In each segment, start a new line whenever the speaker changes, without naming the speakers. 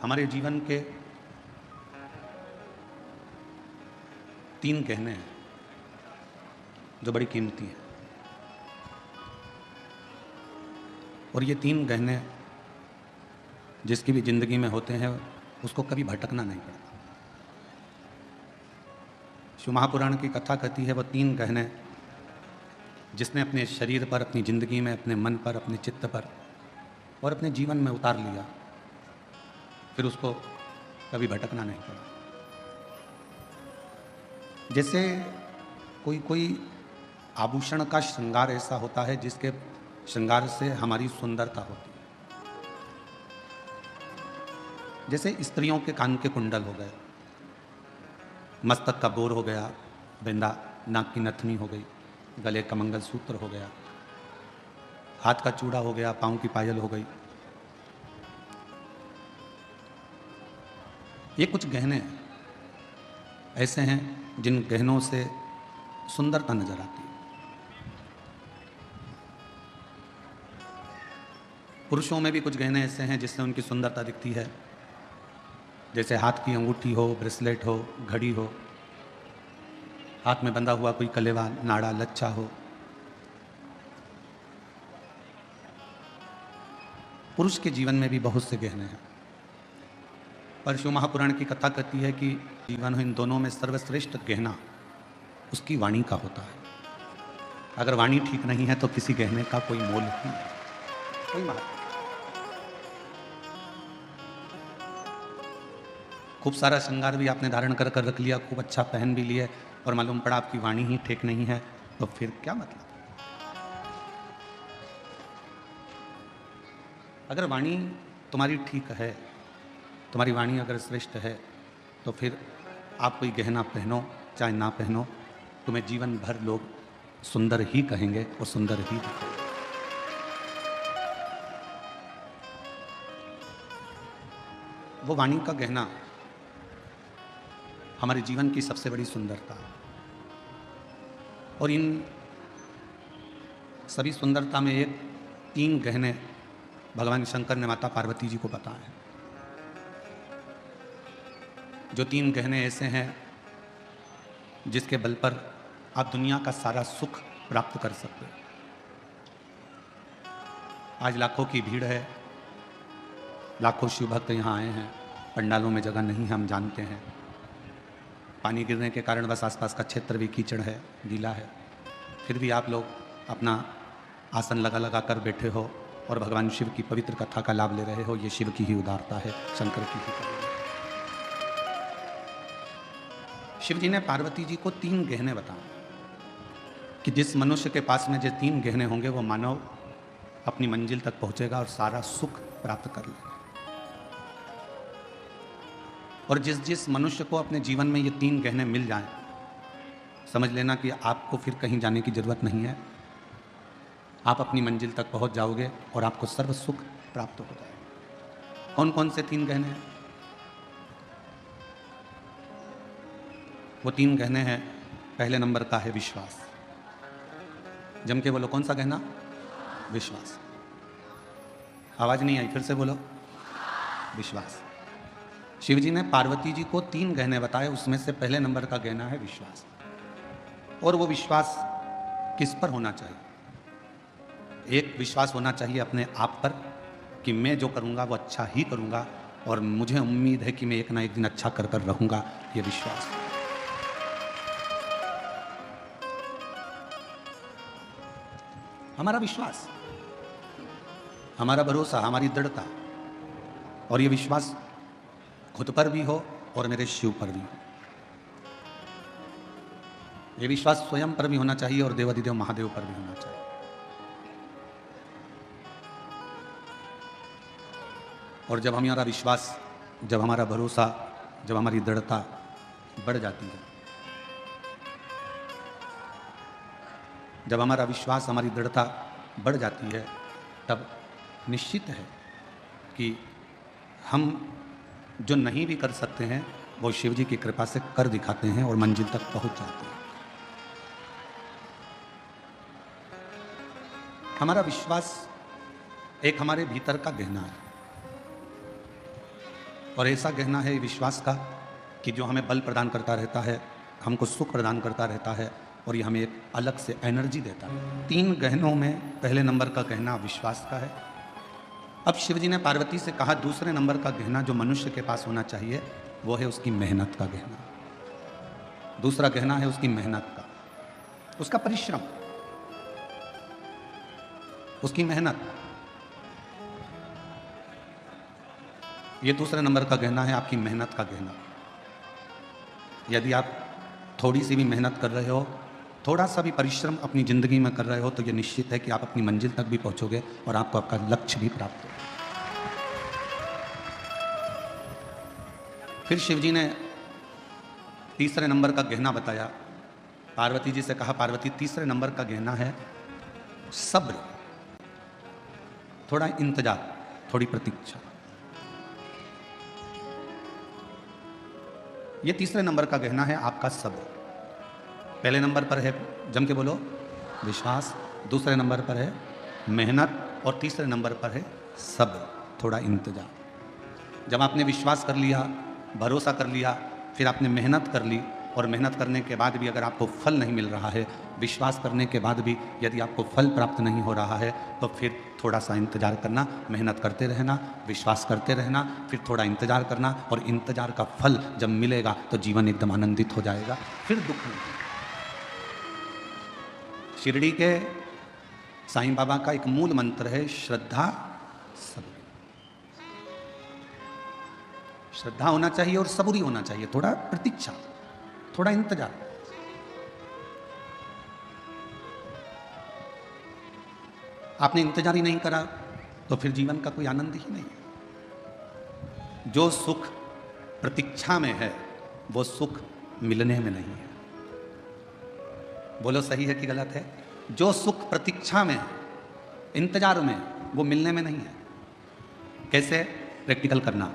हमारे जीवन के 3 गहने हैं जो बड़ी कीमती हैं, और ये 3 गहने जिसकी भी जिंदगी में होते हैं उसको कभी भटकना नहीं पड़ता। शिव महापुराण की कथा कहती है वो 3 गहने जिसने अपने शरीर पर, अपनी जिंदगी में, अपने मन पर, अपने चित्त पर और अपने जीवन में उतार लिया, फिर उसको कभी भटकना नहीं पड़ा। जैसे कोई आभूषण का श्रृंगार ऐसा होता है जिसके श्रृंगार से हमारी सुंदरता होती है। जैसे स्त्रियों के कान के कुंडल हो गए, मस्तक का बोर हो गया, बिंदा, नाक की नथनी हो गई, गले का मंगलसूत्र हो गया, हाथ का चूड़ा हो गया, पांव की पायल हो गई। ये कुछ गहने ऐसे हैं जिन गहनों से सुंदरता नजर आती है। पुरुषों में भी कुछ गहने ऐसे हैं जिससे उनकी सुंदरता दिखती है, जैसे हाथ की अंगूठी हो, ब्रेसलेट हो, घड़ी हो, हाथ में बंधा हुआ कोई कलेवा, नाड़ा, लच्छा हो। पुरुष के जीवन में भी बहुत से गहने हैं, पर शिव महापुराण की कथा कहती है कि जीवन इन दोनों में सर्वश्रेष्ठ गहना उसकी वाणी का होता है। अगर वाणी ठीक नहीं है तो किसी गहने का कोई मोल नहीं है, कोई महत्व। खूब सारा श्रृंगार भी आपने धारण कर कर रख लिया, खूब अच्छा पहन भी लिए, और मालूम पड़ा आपकी वाणी ही ठीक नहीं है, तो फिर क्या मतलब? अगर वाणी तुम्हारी ठीक है, तुम्हारी वाणी अगर श्रेष्ठ है, तो फिर आप कोई गहना पहनो चाहे ना पहनो, तुम्हें जीवन भर लोग सुंदर ही कहेंगे और सुंदर ही दिखेंगे। वो वाणी का गहना हमारे जीवन की सबसे बड़ी सुंदरता है, और इन सभी सुंदरता में एक 3 गहने भगवान शंकर ने माता पार्वती जी को बताए हैं। जो 3 गहने ऐसे हैं जिसके बल पर आप दुनिया का सारा सुख प्राप्त कर सकते हो। आज लाखों की भीड़ है, लाखों शिव भक्त यहाँ आए हैं, पंडालों में जगह नहीं है, हम जानते हैं। पानी गिरने के कारण बस आसपास का क्षेत्र भी कीचड़ है, गीला है, फिर भी आप लोग अपना आसन लगा लगा कर बैठे हो और भगवान शिव की पवित्र कथा का लाभ ले रहे हो। ये शिव की ही उदारता है, शंकर की ही करुणा। शिव जी ने पार्वती जी को 3 गहने बताए कि जिस मनुष्य के पास में जो 3 गहने होंगे वो मानव अपनी मंजिल तक पहुंचेगा और सारा सुख प्राप्त कर लेगा। और जिस मनुष्य को अपने जीवन में ये 3 गहने मिल जाएं, समझ लेना कि आपको फिर कहीं जाने की जरूरत नहीं है, आप अपनी मंजिल तक पहुंच जाओगे और आपको सर्व सुख प्राप्त हो जाएगा। कौन कौन से 3 गहने हैं? वो 3 गहने हैं, पहले नंबर का है विश्वास। जम के बोलो, कौन सा गहना? विश्वास। आवाज नहीं आई, फिर से बोलो, विश्वास। शिव जी ने पार्वती जी को 3 गहने बताए, उसमें से पहले नंबर का गहना है विश्वास। और वो विश्वास किस पर होना चाहिए? एक विश्वास होना चाहिए अपने आप पर कि मैं जो करूंगा वो अच्छा ही करूंगा, और मुझे उम्मीद है कि मैं एक ना एक दिन अच्छा कर कर रहूंगा। ये विश्वास। हमारा विश्वास, हमारा भरोसा, हमारी दृढ़ता, और ये विश्वास खुद पर भी हो और मेरे शिव पर भी हो। ये विश्वास स्वयं पर भी होना चाहिए और देवाधिदेव महादेव पर भी होना चाहिए। और जब हमारा विश्वास, जब हमारा भरोसा, जब हमारी दृढ़ता बढ़ जाती है, जब हमारा विश्वास, हमारी दृढ़ता बढ़ जाती है, तब निश्चित है कि हम जो नहीं भी कर सकते हैं वो शिव जी की कृपा से कर दिखाते हैं और मंजिल तक पहुंच जाते हैं। हमारा विश्वास एक हमारे भीतर का गहना है। और ऐसा गहना है विश्वास का कि जो हमें बल प्रदान करता रहता है, हमको सुख प्रदान करता रहता है और ये हमें एक अलग से एनर्जी देता है। 3 गहनों में पहले नंबर का गहना विश्वास का है। अब शिवजी ने पार्वती से कहा दूसरे नंबर का गहना जो मनुष्य के पास होना चाहिए वो है उसकी मेहनत का गहना। दूसरा गहना है उसकी मेहनत का, उसका परिश्रम, उसकी मेहनत। ये दूसरे नंबर का गहना है, आपकी मेहनत का गहना। यदि आप थोड़ी सी भी मेहनत कर रहे हो, थोड़ा सा भी परिश्रम अपनी ज़िंदगी में कर रहे हो, तो ये निश्चित है कि आप अपनी मंजिल तक भी पहुंचोगे और आपको आपका लक्ष्य भी प्राप्त होगा। फिर शिवजी ने तीसरे नंबर का गहना बताया। पार्वती जी से कहा पार्वती तीसरे नंबर का गहना है सब्र, थोड़ा इंतजार, थोड़ी प्रतीक्षा। ये तीसरे नंबर का गहना है आपका सब्र। पहले नंबर पर है, जम के बोलो, विश्वास। दूसरे नंबर पर है मेहनत और तीसरे नंबर पर है सब्र, थोड़ा इंतजार। जब आपने विश्वास कर लिया, भरोसा कर लिया, फिर आपने मेहनत कर ली और मेहनत करने के बाद भी अगर आपको फल नहीं मिल रहा है, विश्वास करने के बाद भी यदि आपको फल प्राप्त नहीं हो रहा है, तो फिर थोड़ा सा इंतजार करना, मेहनत करते रहना, विश्वास करते रहना, फिर थोड़ा इंतजार करना और इंतजार का फल जब मिलेगा तो जीवन एकदम आनंदित हो जाएगा, फिर दुख नहीं। शिरडी के साईं बाबा का एक मूल मंत्र है श्रद्धा सब्र। श्रद्धा होना चाहिए और सबूरी होना चाहिए, थोड़ा प्रतीक्षा, थोड़ा इंतजार। आपने इंतजार ही नहीं करा तो फिर जीवन का कोई आनंद ही नहीं है। जो सुख प्रतीक्षा में है वो सुख मिलने में नहीं है। बोलो सही है कि गलत है? जो सुख प्रतीक्षा में है, इंतजार में, वो मिलने में नहीं है। कैसे? प्रैक्टिकल करना।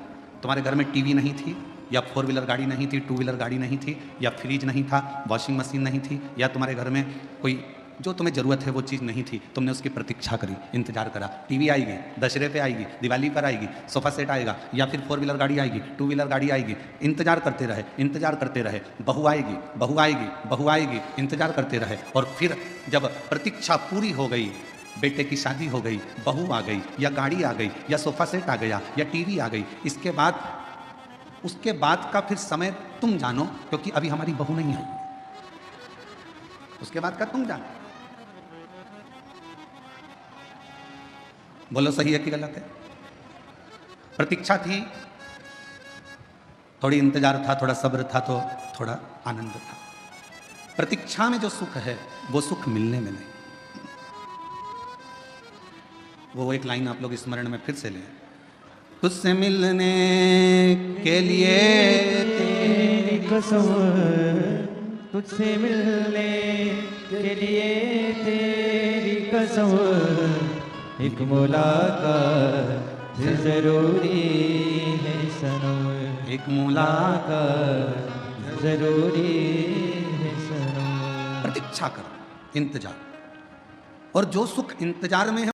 तुम्हारे घर में टीवी नहीं थी, या 4 व्हीलर गाड़ी नहीं थी, 2 व्हीलर गाड़ी नहीं थी, या फ्रिज नहीं था, वॉशिंग मशीन नहीं थी, या तुम्हारे घर में कोई जो तुम्हें ज़रूरत है वो चीज़ नहीं थी, तुमने उसकी प्रतीक्षा करी, इंतजार करा। टीवी आएगी, दशहरे पे आएगी, दिवाली पर आएगी, सोफा सेट आएगा, या फिर 4 व्हीलर गाड़ी आएगी, 2 व्हीलर गाड़ी आएगी, इंतजार करते रहे, इंतजार करते रहे। बहू आएगी, बहू आएगी, बहू आएगी, इंतजार करते रहे। और फिर जब प्रतीक्षा पूरी हो गई, बेटे की शादी हो गई, बहू आ गई, या गाड़ी आ गई, या सोफा सेट आ गया, या टीवी आ गई, इसके बाद उसके बाद का फिर समय तुम जानो, क्योंकि अभी हमारी बहू नहीं आई। उसके बाद का तुम जानो। बोलो सही है कि गलत है? प्रतीक्षा थी, थोड़ी इंतजार था, थोड़ा सब्र था, तो थोड़ा आनंद था। प्रतीक्षा में जो सुख है वो सुख मिलने में नहीं। वो एक लाइन आप लोग स्मरण में फिर से लें। तुझसे मिलने के लिए
तेरी कसम, तुझसे मिलने के लिए तेरी कसम, एक मुलाकात जरूरी है सनम,
एक मुलाकात
जरूरी है सनम।
प्रतीक्षा करो, इंतजार। और जो सुख इंतजार में है